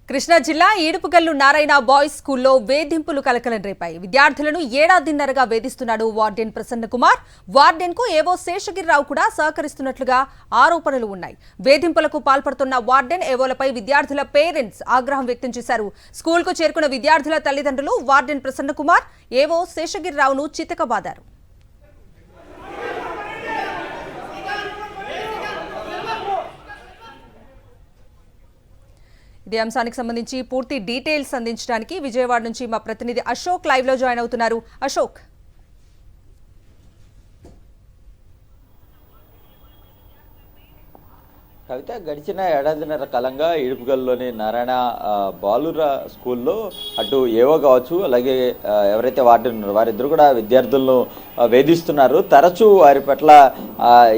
కృష్ణా జిల్లా ఈడుపుగల్లు నారాయణ బాయ్స్ స్కూల్లో వేధింపులు కలకలం రేపాయి. విద్యార్థులను ఏడాదిన్నరగా వేధిస్తున్నాడు వార్డెన్ ప్రసన్న కుమార్. వార్డెన్ కు ఏవో శేషగిరిరావు కూడా సహకరిస్తున్నట్లుగా ఆరోపణలు ఉన్నాయి. వేధింపులకు పాల్పడుతున్న వార్డెన్ ఏవోలపై విద్యార్థుల పేరెంట్స్ ఆగ్రహం వ్యక్తం చేశారు. స్కూల్ కు చేరుకున్న విద్యార్థుల తల్లిదండ్రులు వార్డెన్ ప్రసన్న కుమార్ ఏవో శేషగిరిరావును చితకబాదారు. ఇదే అంశానికి సంబంధించి పూర్తి డీటెయిల్స్ అందించడానికి విజయవాడ నుంచి మా ప్రతినిధి అశోక్ లైవ్ లో జాయిన్ అవుతున్నారు. అశోక్, కవిత, గడిచిన ఏడాదిన్నర కాలంగా ఈడుపుగల్లోని నారాయణ బాలుర స్కూల్లో అటు ఏవో కావచ్చు, అలాగే ఎవరైతే వార్డెన్ ఉన్నారో వారిద్దరు కూడా విద్యార్థులను వేధిస్తున్నారు. తరచూ వారి పట్ల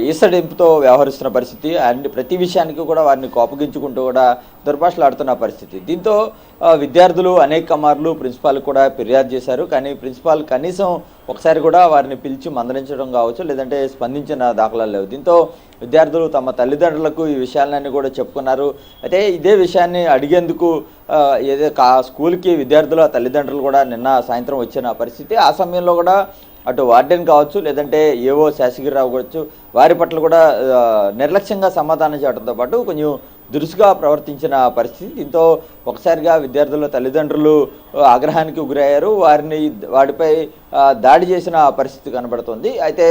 ఈసడింపుతో వ్యవహరిస్తున్న పరిస్థితి అండ్ ప్రతి విషయానికి కూడా వారిని కోపగించుకుంటూ కూడా దుర్భాషలాడుతున్న పరిస్థితి. దీంతో విద్యార్థులు అనేక మార్లు ప్రిన్సిపాల్ కూడా ఫిర్యాదు చేశారు. కానీ ప్రిన్సిపాల్ కనీసం ఒకసారి కూడా వారిని పిలిచి మందలించడం కావచ్చు, లేదంటే స్పందించిన దాఖలాలు లేవు. దీంతో విద్యార్థులు తమ తల్లిదండ్రులకు ఈ విషయాలన్నీ కూడా చెప్పుకున్నారు. అయితే ఇదే విషయాన్ని అడిగేందుకు స్కూల్కి విద్యార్థుల తల్లిదండ్రులు కూడా నిన్న సాయంత్రం వచ్చిన పరిస్థితి. ఆ సమయంలో కూడా అటు వార్డెన్ కావచ్చు, లేదంటే ఏవో శేషగిరిరావు కావచ్చు, వారి పట్ల కూడా నిర్లక్ష్యంగా సమాధానం చేయడంతో పాటు కొంచెం దురుసుగా ప్రవర్తించిన పరిస్థితి. దీంతో ఒకసారిగా విద్యార్థుల తల్లిదండ్రులు ఆగ్రహానికి గురయ్యారు. వాడిపై దాడి చేసిన పరిస్థితి కనబడుతుంది. అయితే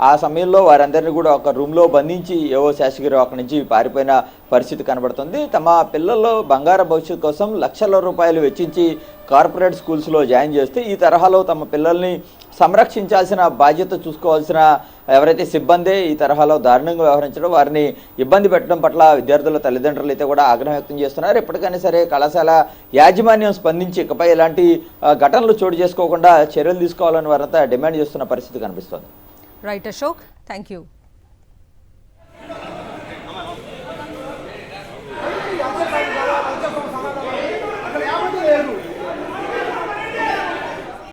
ఆ సమయంలో వారందరినీ కూడా ఒక రూమ్లో బంధించి ఏవో శేషగిరి అక్కడి నుంచి పారిపోయిన పరిస్థితి కనబడుతుంది. తమ పిల్లల్లో బంగారు భవిష్యత్తు కోసం లక్షల రూపాయలు వెచ్చించి కార్పొరేట్ స్కూల్స్లో జాయిన్ చేస్తే ఈ తరహాలో తమ పిల్లల్ని సంరక్షించాల్సిన బాధ్యత చూసుకోవాల్సిన ఎవరైతే సిబ్బందే ఈ తరహాలో దారుణంగా వ్యవహరించడం, వారిని ఇబ్బంది పెట్టడం పట్ల విద్యార్థుల తల్లిదండ్రులు అయితే కూడా ఆగ్రహం వ్యక్తం చేస్తున్నారు. ఎప్పటికైనా సరే కళాశాల యాజమాన్యం స్పందించి ఇకపై ఎలాంటి ఘటనలు చోటు చేసుకోకుండా చర్యలు తీసుకోవాలని వారంతా డిమాండ్ చేస్తున్న పరిస్థితి కనిపిస్తోంది. Right Ashok, thank you.